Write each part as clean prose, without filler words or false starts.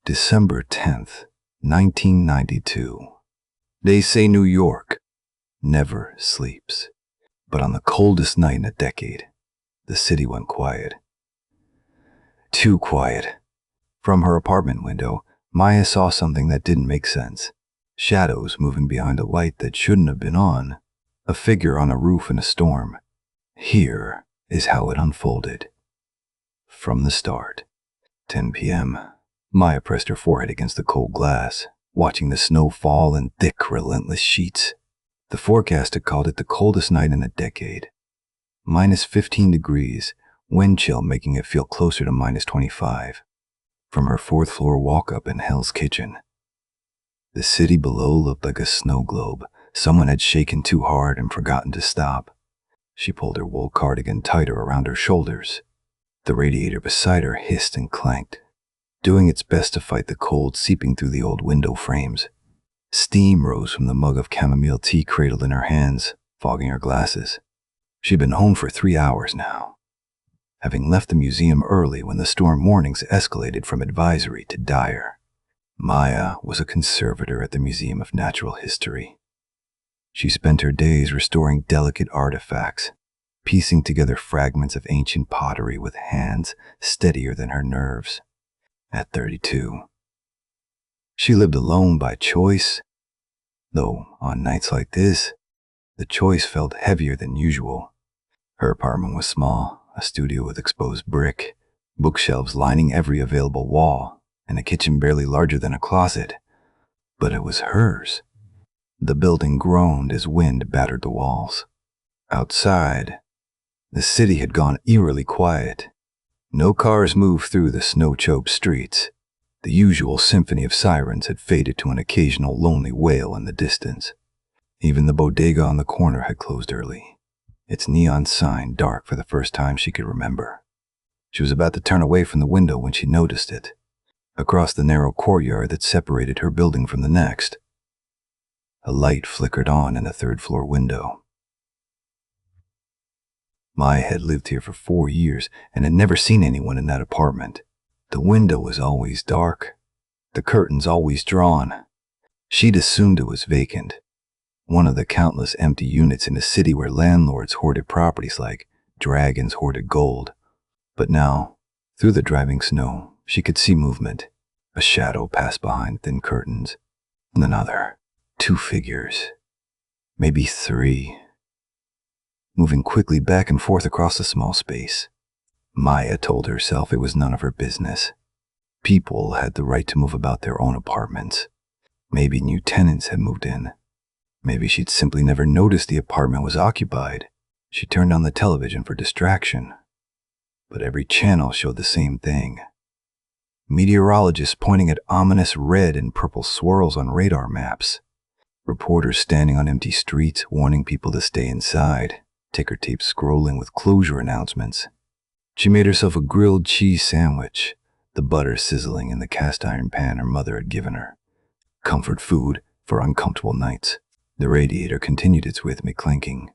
December 10th, 1992. They say New York never sleeps. But on the coldest night in a decade, the city went quiet. Too quiet. From her apartment window, Maya saw something that didn't make sense. Shadows moving behind a light that shouldn't have been on. A figure on a roof in a storm. Here is how it unfolded. From the start. 10 p.m. Maya pressed her forehead against the cold glass, watching the snow fall in thick, relentless sheets. The forecast had called it the coldest night in a decade. -15 degrees, wind chill making it feel closer to -25. From her fourth-floor walk-up in Hell's Kitchen. The city below looked like a snow globe. Someone had shaken too hard and forgotten to stop. She pulled her wool cardigan tighter around her shoulders. The radiator beside her hissed and clanked, doing its best to fight the cold seeping through the old window frames. Steam rose from the mug of chamomile tea cradled in her hands, fogging her glasses. She'd been home for 3 hours now, having left the museum early when the storm warnings escalated from advisory to dire. Maya was a conservator at the Museum of Natural History. She spent her days restoring delicate artifacts, piecing together fragments of ancient pottery with hands steadier than her nerves. At 32. She lived alone by choice, though on nights like this, the choice felt heavier than usual. Her apartment was small, a studio with exposed brick, bookshelves lining every available wall, and a kitchen barely larger than a closet. But it was hers. The building groaned as wind battered the walls. Outside, the city had gone eerily quiet. No cars moved through the snow-choked streets. The usual symphony of sirens had faded to an occasional lonely wail in the distance. Even the bodega on the corner had closed early, its neon sign dark for the first time she could remember. She was about to turn away from the window when she noticed it. Across the narrow courtyard that separated her building from the next, a light flickered on in a third-floor window. Maya had lived here for 4 years and had never seen anyone in that apartment. The window was always dark, the curtains always drawn. She'd assumed it was vacant, one of the countless empty units in a city where landlords hoarded properties like dragons hoarded gold. But now, through the driving snow, she could see movement. A shadow passed behind thin curtains. Another. 2 figures. Maybe 3. Moving quickly back and forth across the small space. Maya told herself it was none of her business. People had the right to move about their own apartments. Maybe new tenants had moved in. Maybe she'd simply never noticed the apartment was occupied. She turned on the television for distraction. But every channel showed the same thing. Meteorologists pointing at ominous red and purple swirls on radar maps. Reporters standing on empty streets warning people to stay inside. Ticker tape scrolling with closure announcements. She made herself a grilled cheese sandwich, the butter sizzling in the cast iron pan her mother had given her. Comfort food for uncomfortable nights. The radiator continued its rhythmic clanking.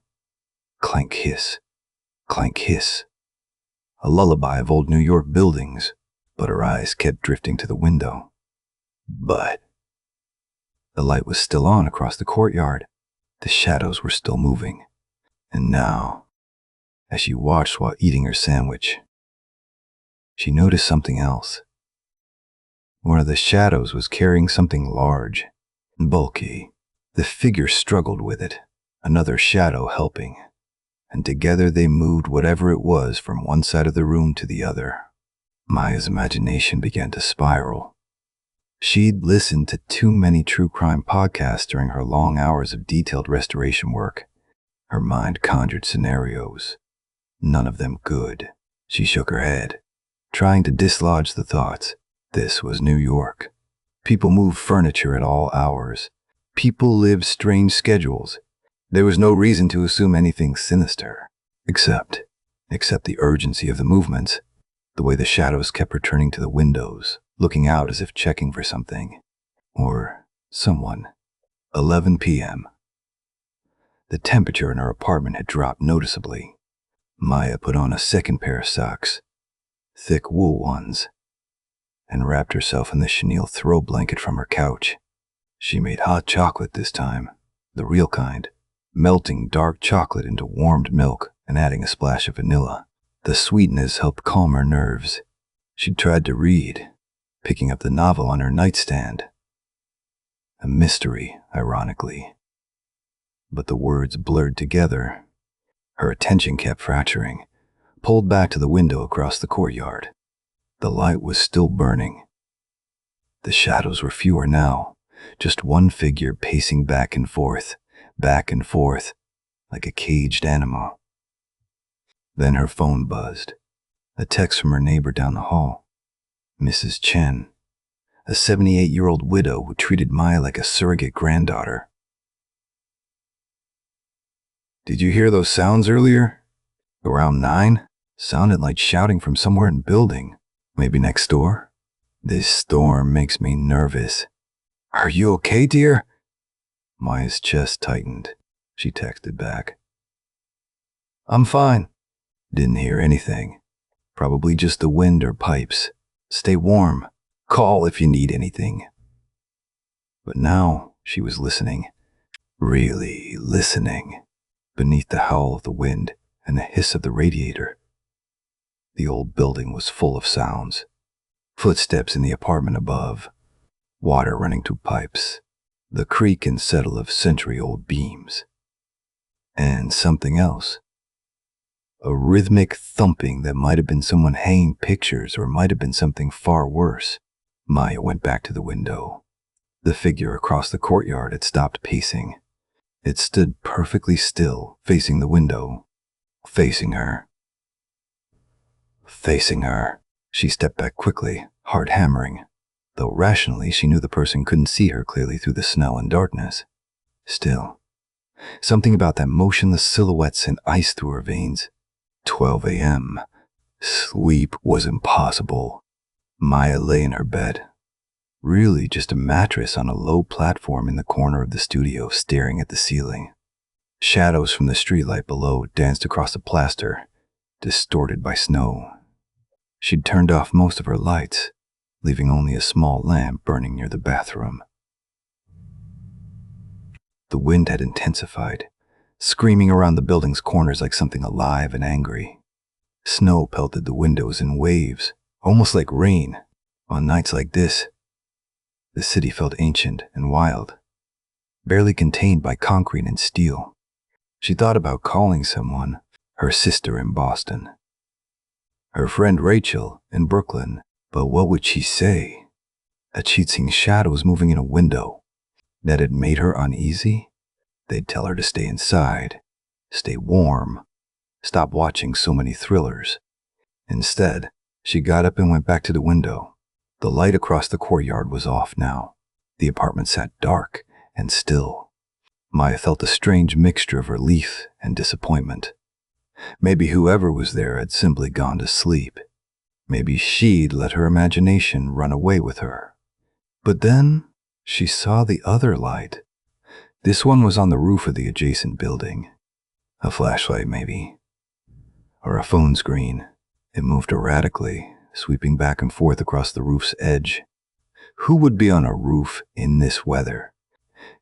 Clank hiss, clank hiss. A lullaby of old New York buildings, but her eyes kept drifting to the window. But the light was still on across the courtyard. The shadows were still moving. And now, as she watched while eating her sandwich, she noticed something else. One of the shadows was carrying something large and bulky. The figure struggled with it, another shadow helping, and together they moved whatever it was from one side of the room to the other. Maya's imagination began to spiral. She'd listened to too many true crime podcasts during her long hours of detailed restoration work. Her mind conjured scenarios, none of them good. She shook her head, trying to dislodge the thoughts. This was New York. People moved furniture at all hours. People lived strange schedules. There was no reason to assume anything sinister, except the urgency of the movements, the way the shadows kept returning to the windows, looking out as if checking for something, or someone. 11 p.m. The temperature in her apartment had dropped noticeably. Maya put on a second pair of socks, thick wool ones, and wrapped herself in the chenille throw blanket from her couch. She made hot chocolate this time, the real kind, melting dark chocolate into warmed milk and adding a splash of vanilla. The sweetness helped calm her nerves. She tried to read, picking up the novel on her nightstand. A mystery, ironically. But the words blurred together. Her attention kept fracturing, pulled back to the window across the courtyard. The light was still burning. The shadows were fewer now, just one figure pacing back and forth, like a caged animal. Then her phone buzzed. A text from her neighbor down the hall. Mrs. Chen, a 78-year-old widow who treated Maya like a surrogate granddaughter. "Did you hear those sounds earlier? Around 9? Sounded like shouting from somewhere in the building. Maybe next door? This storm makes me nervous. Are you okay, dear?" Maya's chest tightened. She texted back. "I'm fine. Didn't hear anything. Probably just the wind or pipes. Stay warm. Call if you need anything." But now she was listening. Really listening. Beneath the howl of the wind and the hiss of the radiator. The old building was full of sounds. Footsteps in the apartment above. Water running through pipes. The creak and settle of century-old beams. And something else. A rhythmic thumping that might have been someone hanging pictures or might have been something far worse. Maya went back to the window. The figure across the courtyard had stopped pacing. It stood perfectly still, facing the window. Facing her. Facing her. She stepped back quickly, heart hammering. Though rationally she knew the person couldn't see her clearly through the snow and darkness. Still, something about that motionless silhouette sent ice through her veins. 12 a.m. Sleep was impossible. Maya lay in her bed. Really just a mattress on a low platform in the corner of the studio, staring at the ceiling. Shadows from the streetlight below danced across the plaster, distorted by snow. She'd turned off most of her lights, leaving only a small lamp burning near the bathroom. The wind had intensified, screaming around the building's corners like something alive and angry. Snow pelted the windows in waves, almost like rain. On nights like this, the city felt ancient and wild, barely contained by concrete and steel. She thought about calling someone, her sister in Boston, her friend Rachel in Brooklyn, but what would she say? That she'd seen shadows moving in a window, that it made her uneasy? They'd tell her to stay inside, stay warm, stop watching so many thrillers. Instead, she got up and went back to the window. The light across the courtyard was off now. The apartment sat dark and still. Maya felt a strange mixture of relief and disappointment. Maybe whoever was there had simply gone to sleep. Maybe she'd let her imagination run away with her. But then she saw the other light. This one was on the roof of the adjacent building. A flashlight, maybe. Or a phone screen. It moved erratically, sweeping back and forth across the roof's edge. Who would be on a roof in this weather?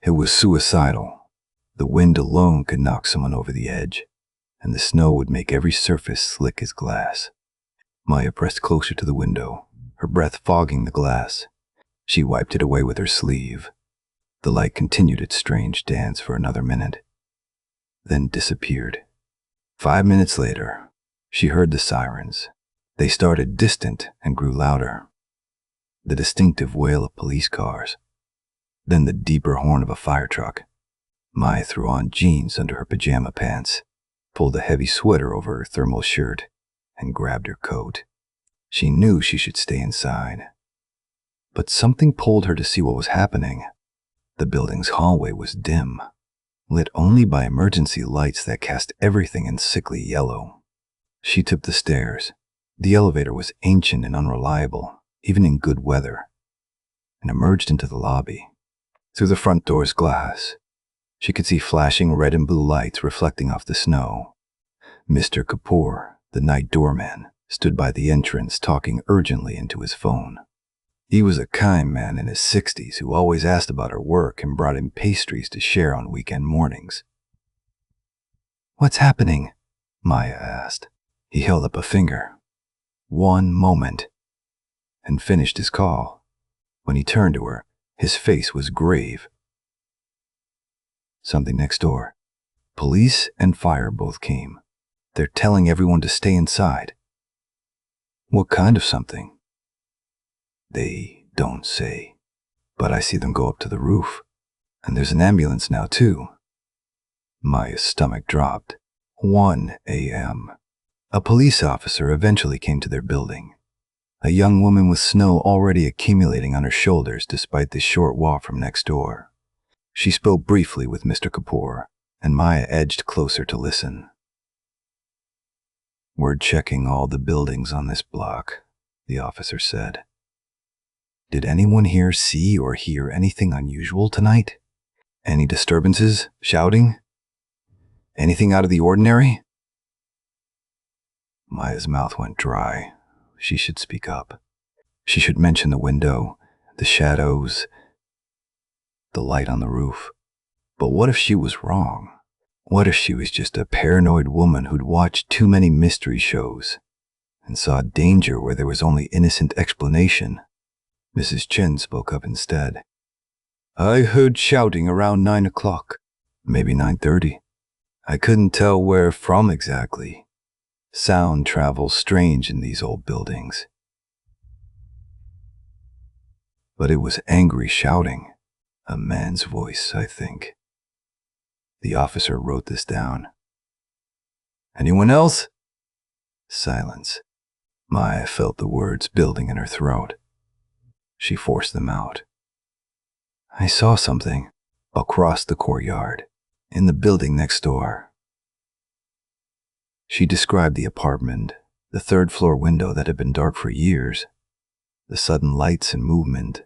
It was suicidal. The wind alone could knock someone over the edge, and the snow would make every surface slick as glass. Maya pressed closer to the window, her breath fogging the glass. She wiped it away with her sleeve. The light continued its strange dance for another minute, then disappeared. 5 minutes later, she heard the sirens. They started distant and grew louder. The distinctive wail of police cars, then the deeper horn of a fire truck. Maya threw on jeans under her pajama pants, pulled a heavy sweater over her thermal shirt, and grabbed her coat. She knew she should stay inside. But something pulled her to see what was happening. The building's hallway was dim, lit only by emergency lights that cast everything in sickly yellow. She took the stairs. The elevator was ancient and unreliable, even in good weather, and emerged into the lobby. Through the front door's glass, she could see flashing red and blue lights reflecting off the snow. Mr. Kapoor, the night doorman, stood by the entrance talking urgently into his phone. He was a kind man in his 60s who always asked about her work and brought in pastries to share on weekend mornings. "What's happening?" Maya asked. He held up a finger. "One moment," and finished his call. When he turned to her, his face was grave. "Something next door. Police and fire both came. They're telling everyone to stay inside." "What kind of something?" "They don't say, but I see them go up to the roof. And there's an ambulance now, too." Maya's stomach dropped. 1 a.m. A police officer eventually came to their building. A young woman with snow already accumulating on her shoulders despite the short walk from next door. She spoke briefly with Mr. Kapoor, and Maya edged closer to listen. "We're checking all the buildings on this block," the officer said. "Did anyone here see or hear anything unusual tonight? Any disturbances? Shouting? Anything out of the ordinary?" Maya's mouth went dry. She should speak up. She should mention the window, the shadows, the light on the roof. But what if she was wrong? What if she was just a paranoid woman who'd watched too many mystery shows and saw danger where there was only innocent explanation? Mrs. Chen spoke up instead. "I heard shouting around 9 o'clock, maybe 9:30. I couldn't tell where from exactly. Sound travels strange in these old buildings." But it was angry shouting. A man's voice, I think. The officer wrote this down. "Anyone else?" Silence. Maya felt the words building in her throat. She forced them out. "I saw something across the courtyard, in the building next door." She described the apartment, the third-floor window that had been dark for years, the sudden lights and movement,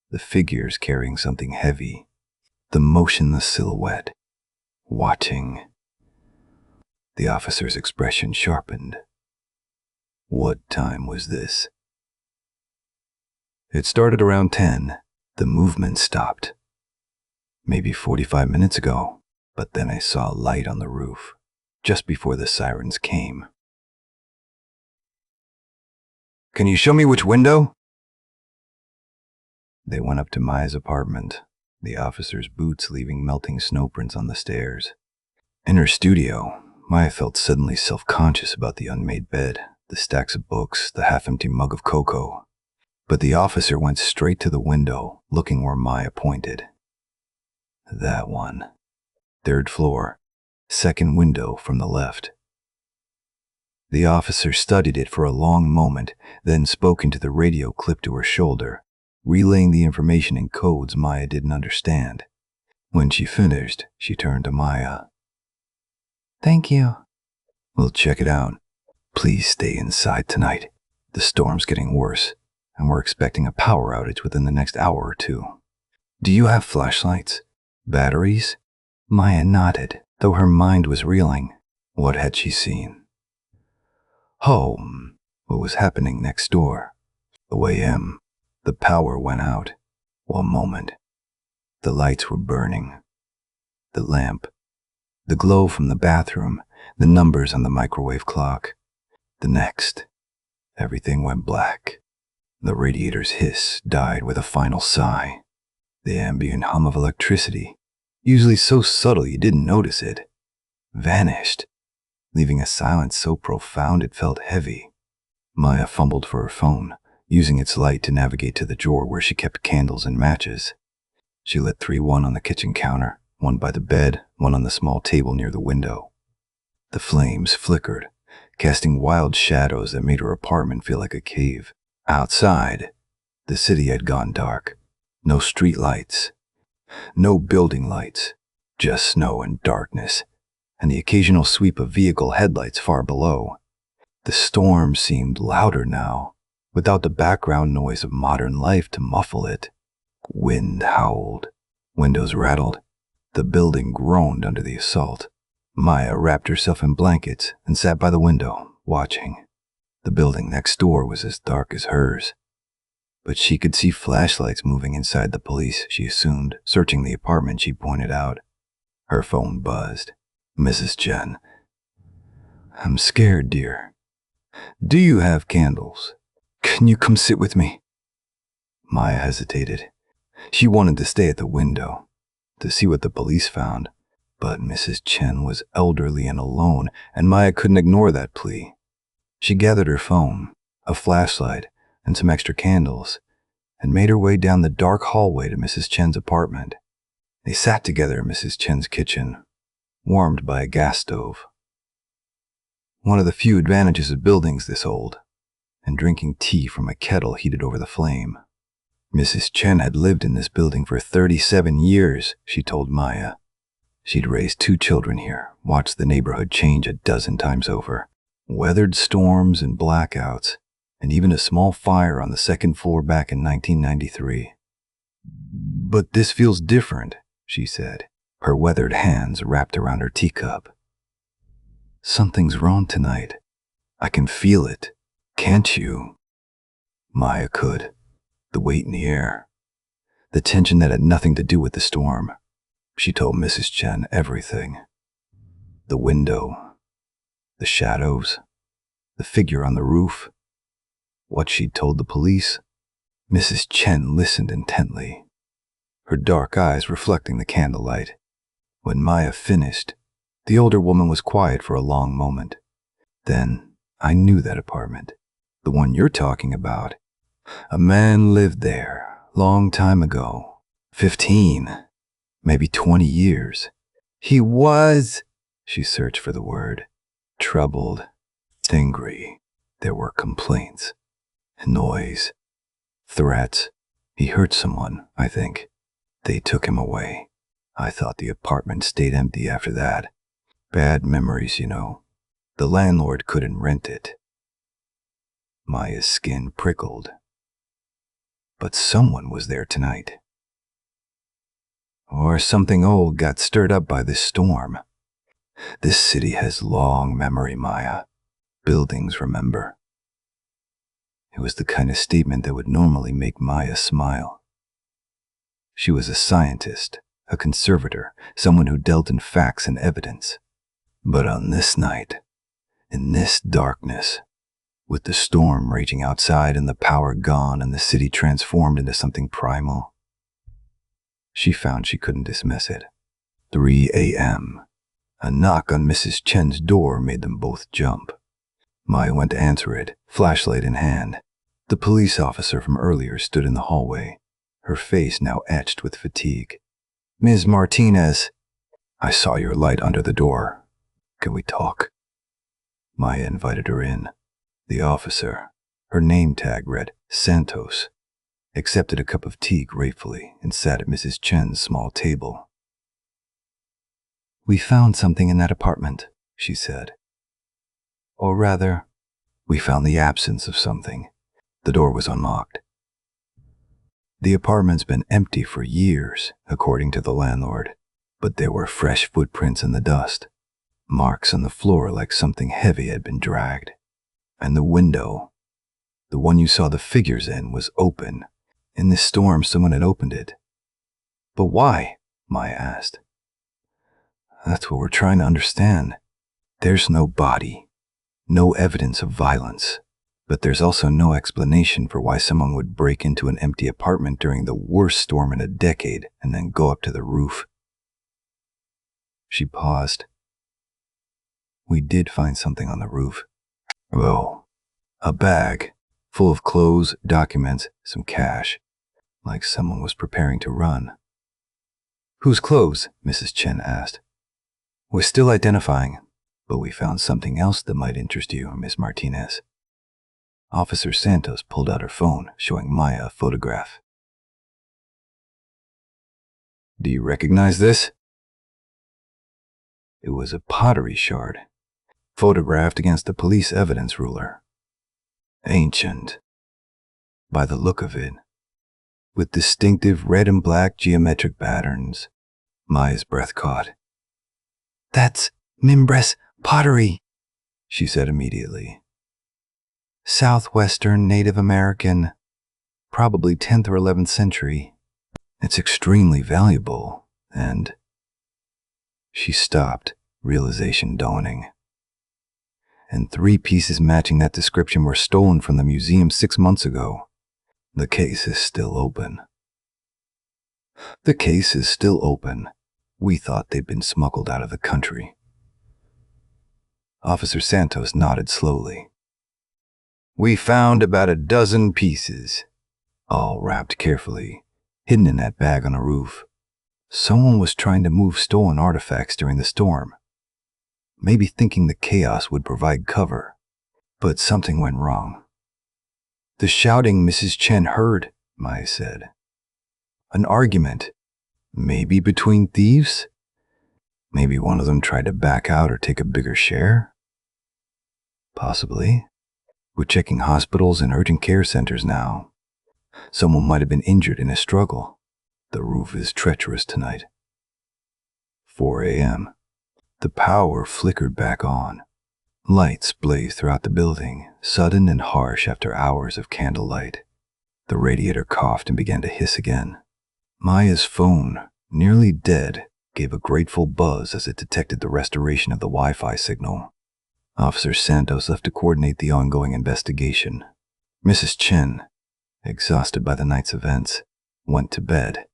the figures carrying something heavy, the motionless silhouette, watching. The officer's expression sharpened. What time was this? It started around 10. The movement stopped. Maybe 45 minutes ago, but then I saw a light on the roof, just before the sirens came. "Can you show me which window?" They went up to Maya's apartment, the officer's boots leaving melting snowprints on the stairs. In her studio, Maya felt suddenly self-conscious about the unmade bed, the stacks of books, the half-empty mug of cocoa. But the officer went straight to the window, looking where Maya pointed. That one. Third floor, second window from the left. The officer studied it for a long moment, then spoke into the radio clipped to her shoulder, relaying the information in codes Maya didn't understand. When she finished, she turned to Maya. "Thank you." "We'll check it out. Please stay inside tonight. The storm's getting worse, and we're expecting a power outage within the next hour or two. Do you have flashlights? Batteries?" Maya nodded, though her mind was reeling. What had she seen? Home. What was happening next door? 2 a.m. The power went out. 1 moment. The lights were burning. The lamp. The glow from the bathroom. The numbers on the microwave clock. The next. Everything went black. The radiator's hiss died with a final sigh. The ambient hum of electricity, usually so subtle you didn't notice it, vanished, leaving a silence so profound it felt heavy. Maya fumbled for her phone, using its light to navigate to the drawer where she kept candles and matches. She lit 3, one on the kitchen counter, one by the bed, one on the small table near the window. The flames flickered, casting wild shadows that made her apartment feel like a cave. Outside, the city had gone dark. No street lights, no building lights, just snow and darkness, and the occasional sweep of vehicle headlights far below. The storm seemed louder now, without the background noise of modern life to muffle it. Wind howled, windows rattled, the building groaned under the assault. Maya wrapped herself in blankets and sat by the window, watching. The building next door was as dark as hers. But she could see flashlights moving inside the police, she assumed, searching the apartment she pointed out. Her phone buzzed. Mrs. Chen. I'm scared, dear. Do you have candles? Can you come sit with me? Maya hesitated. She wanted to stay at the window, to see what the police found. But Mrs. Chen was elderly and alone, and Maya couldn't ignore that plea. She gathered her phone, a flashlight, and some extra candles, and made her way down the dark hallway to Mrs. Chen's apartment. They sat together in Mrs. Chen's kitchen, warmed by a gas stove. One of the few advantages of buildings this old, and drinking tea from a kettle heated over the flame. Mrs. Chen had lived in this building for 37 years, she told Maya. She'd raised 2 children here, watched the neighborhood change a dozen times over, weathered storms and blackouts, and even a small fire on the 2nd floor back in 1993. But this feels different, she said, her weathered hands wrapped around her teacup. Something's wrong tonight. I can feel it. Can't you? Maya could. The weight in the air. The tension that had nothing to do with the storm. She told Mrs. Chen everything. The window, the shadows, the figure on the roof, what she'd told the police. Mrs. Chen listened intently, her dark eyes reflecting the candlelight. When Maya finished, the older woman was quiet for a long moment. Then, I knew that apartment, the one you're talking about. A man lived there, long time ago, 15, maybe 20 years. He was, she searched for the word, troubled, angry. There were complaints, noise, threats. He hurt someone, I think. They took him away. I thought the apartment stayed empty after that. Bad memories, you know. The landlord couldn't rent it. Maya's skin prickled. But someone was there tonight. Or something old got stirred up by this storm. This city has long memory, Maya. Buildings remember. It was the kind of statement that would normally make Maya smile. She was a scientist, a conservator, someone who dealt in facts and evidence. But on this night, in this darkness, with the storm raging outside and the power gone and the city transformed into something primal, she found she couldn't dismiss it. 3 a.m. A knock on Mrs. Chen's door made them both jump. Maya went to answer it, flashlight in hand. The police officer from earlier stood in the hallway, her face now etched with fatigue. Ms. Martinez, I saw your light under the door. Can we talk? Maya invited her in. The officer, her name tag read Santos, accepted a cup of tea gratefully and sat at Mrs. Chen's small table. We found something in that apartment, she said. Or rather, we found the absence of something. The door was unlocked. The apartment's been empty for years, according to the landlord, but there were fresh footprints in the dust, marks on the floor like something heavy had been dragged. And the window, the one you saw the figures in, was open. In this storm, someone had opened it. But why? Maya asked. That's what we're trying to understand. There's no body, no evidence of violence, but there's also no explanation for why someone would break into an empty apartment during the worst storm in a decade and then go up to the roof. She paused. We did find something on the roof. Oh, a bag full of clothes, documents, some cash, like someone was preparing to run. Whose clothes? Mrs. Chen asked. We're still identifying, but we found something else that might interest you, Miss Martinez. Officer Santos pulled out her phone, showing Maya a photograph. Do you recognize this? It was a pottery shard, photographed against the police evidence ruler. Ancient, by the look of it, with distinctive red and black geometric patterns. Maya's breath caught. That's Mimbres pottery, she said immediately. Southwestern Native American. Probably 10th or 11th century. It's extremely valuable, and... She stopped, realization dawning. And 3 pieces matching that description were stolen from the museum 6 months ago. The case is still open. The case is still open. We thought they'd been smuggled out of the country. Officer Santos nodded slowly. We found about a dozen pieces, all wrapped carefully, hidden in that bag on a roof. Someone was trying to move stolen artifacts during the storm, maybe thinking the chaos would provide cover. But something went wrong. The shouting Mrs. Chen heard, Maya said. An argument, maybe between thieves? Maybe one of them tried to back out or take a bigger share? Possibly. We're checking hospitals and urgent care centers now. Someone might have been injured in a struggle. The roof is treacherous tonight. 4 a.m. The power flickered back on. Lights blazed throughout the building, sudden and harsh after hours of candlelight. The radiator coughed and began to hiss again. Maya's phone, nearly dead, gave a grateful buzz as it detected the restoration of the Wi-Fi signal. Officer Santos left to coordinate the ongoing investigation. Mrs. Chen, exhausted by the night's events, went to bed,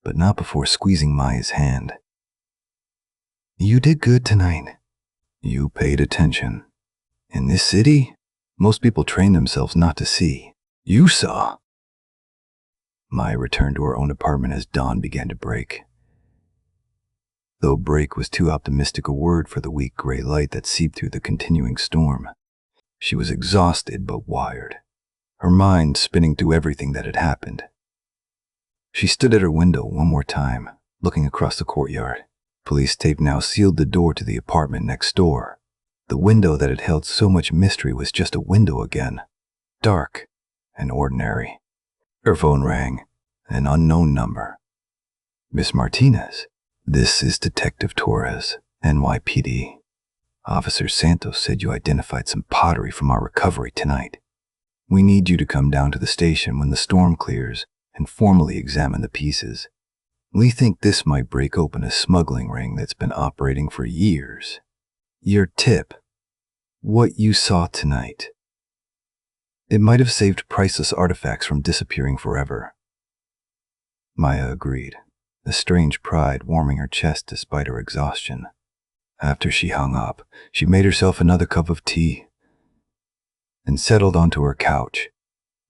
but not before squeezing Maya's hand. You did good tonight. You paid attention. In this city, most people train themselves not to see. You saw. Maya returned to her own apartment as dawn began to break. Though break was too optimistic a word for the weak gray light that seeped through the continuing storm, she was exhausted but wired, her mind spinning through everything that had happened. She stood at her window one more time, looking across the courtyard. Police tape now sealed the door to the apartment next door. The window that had held so much mystery was just a window again, dark and ordinary. Her phone rang, an unknown number. Miss Martinez. This is Detective Torres, NYPD. Officer Santos said you identified some pottery from our recovery tonight. We need you to come down to the station when the storm clears and formally examine the pieces. We think this might break open a smuggling ring that's been operating for years. Your tip, what you saw tonight. It might have saved priceless artifacts from disappearing forever. Maya agreed, a strange pride warming her chest despite her exhaustion. After she hung up, she made herself another cup of tea and settled onto her couch,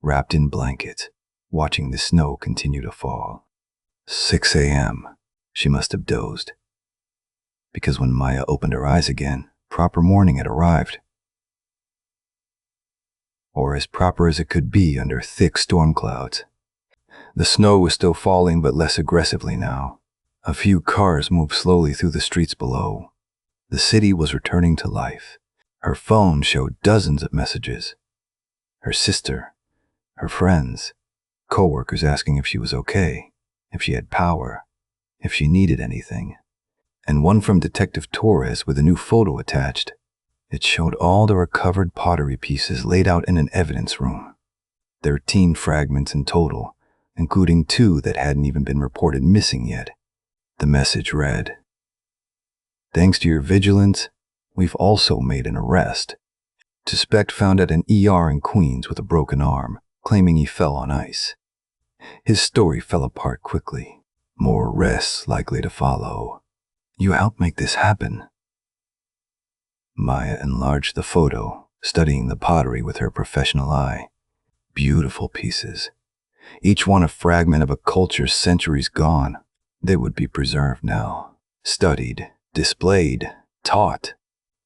wrapped in blankets, watching the snow continue to fall. 6 a.m. She must have dozed, because when Maya opened her eyes again, proper morning had arrived. Or as proper as it could be under thick storm clouds. The snow was still falling, but less aggressively now. A few cars moved slowly through the streets below. The city was returning to life. Her phone showed dozens of messages. Her sister, her friends, co-workers asking if she was okay, if she had power, if she needed anything. And one from Detective Torres with a new photo attached. It showed all the recovered pottery pieces laid out in an evidence room. 13 fragments in total, including 2 that hadn't even been reported missing yet. The message read, "Thanks to your vigilance, we've also made an arrest. Suspect found at an ER in Queens with a broken arm, claiming he fell on ice." His story fell apart quickly. More arrests likely to follow. You helped make this happen. Maya enlarged the photo, studying the pottery with her professional eye. Beautiful pieces. Each one a fragment of a culture centuries gone. They would be preserved now, studied, displayed, taught.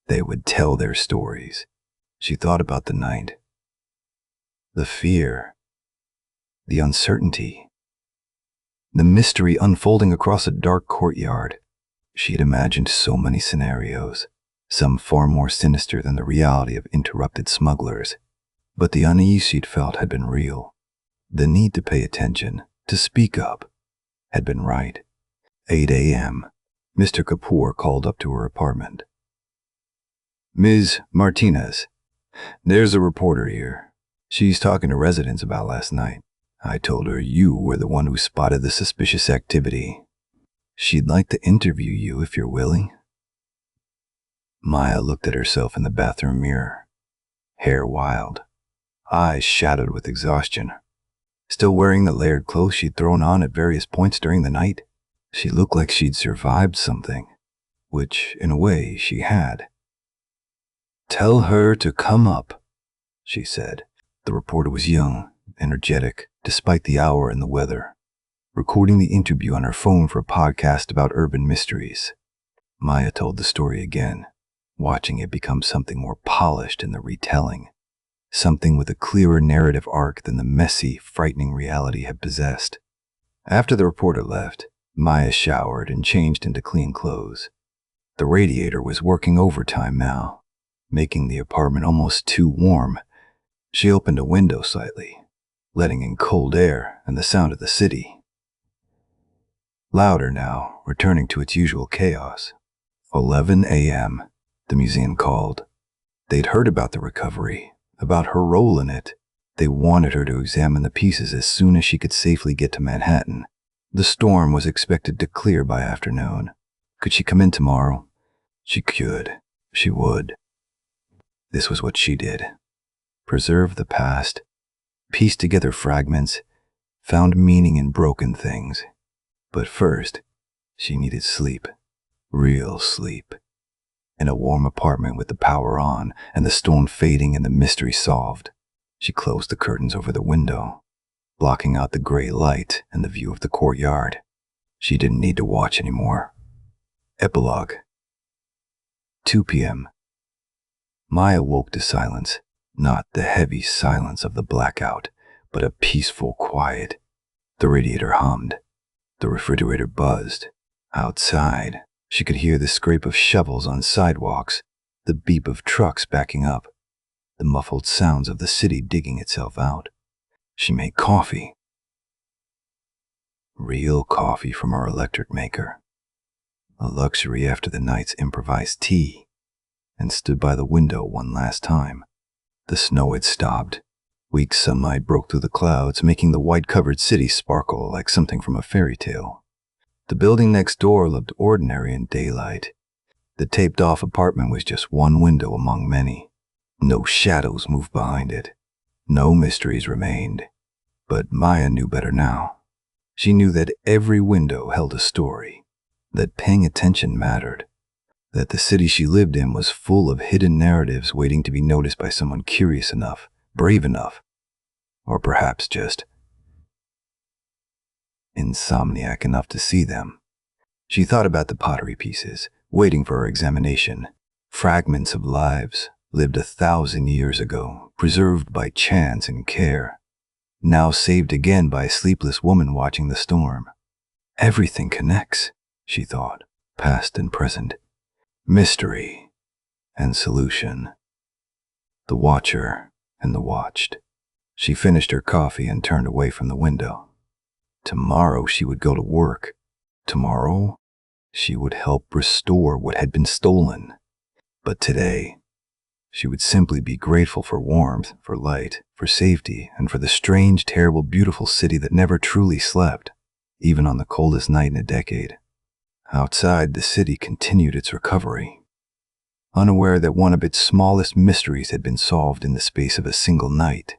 They would tell their stories. She thought about the night. The fear. The uncertainty. The mystery unfolding across a dark courtyard. She had imagined so many scenarios, some far more sinister than the reality of interrupted smugglers. But the unease she'd felt had been real. The need to pay attention, to speak up, had been right. 8 a.m. Mr. Kapoor called up to her apartment. "Ms. Martinez, there's a reporter here. She's talking to residents about last night." I told her you were the one who spotted the suspicious activity. She'd like to interview you if you're willing. Maya looked at herself in the bathroom mirror. Hair wild, eyes shadowed with exhaustion. Still wearing the layered clothes she'd thrown on at various points during the night, she looked like she'd survived something, which, in a way, she had. "Tell her to come up," she said. The reporter was young, energetic, despite the hour and the weather, recording the interview on her phone for a podcast about urban mysteries. Maya told the story again, watching it become something more polished in the retelling, something with a clearer narrative arc than the messy, frightening reality had possessed. After the reporter left, Maya showered and changed into clean clothes. The radiator was working overtime now, making the apartment almost too warm. She opened a window slightly, letting in cold air and the sound of the city. Louder now, returning to its usual chaos. 11 a.m., the museum called. They'd heard about the recovery, about her role in it. They wanted her to examine the pieces as soon as she could safely get to Manhattan. The storm was expected to clear by afternoon. Could she come in tomorrow? She could. She would. This was what she did. Preserve the past, piece together fragments, found meaning in broken things. But first, she needed sleep. Real sleep. In a warm apartment with the power on and the storm fading and the mystery solved, she closed the curtains over the window, blocking out the gray light and the view of the courtyard. She didn't need to watch anymore. Epilogue. 2 p.m. Maya woke to silence, not the heavy silence of the blackout, but a peaceful quiet. The radiator hummed. The refrigerator buzzed. Outside, she could hear the scrape of shovels on sidewalks, the beep of trucks backing up, the muffled sounds of the city digging itself out. She made coffee. Real coffee from her electric maker. A luxury after the night's improvised tea, and stood by the window one last time. The snow had stopped. Weak sunlight broke through the clouds, making the white-covered city sparkle like something from a fairy tale. The building next door looked ordinary in daylight. The taped-off apartment was just one window among many. No shadows moved behind it. No mysteries remained. But Maya knew better now. She knew that every window held a story, that paying attention mattered, that the city she lived in was full of hidden narratives waiting to be noticed by someone curious enough, brave enough, or perhaps just insomniac enough to see them. She thought about the pottery pieces, waiting for her examination, fragments of lives lived 1,000 years ago, preserved by chance and care, now saved again by a sleepless woman watching the storm. Everything connects, she thought, past and present, mystery and solution, the watcher and the watched. She finished her coffee and turned away from the window. Tomorrow she would go to work. Tomorrow she would help restore what had been stolen. But today, she would simply be grateful for warmth, for light, for safety, and for the strange, terrible, beautiful city that never truly slept, even on the coldest night in a decade. Outside, the city continued its recovery, unaware that one of its smallest mysteries had been solved in the space of a single night,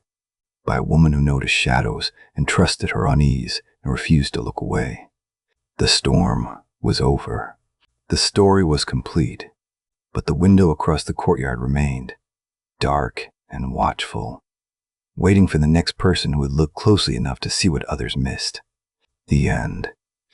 by a woman who noticed shadows and trusted her unease and refused to look away. The storm was over. The story was complete, but the window across the courtyard remained, dark and watchful, waiting for the next person who would look closely enough to see what others missed. The end.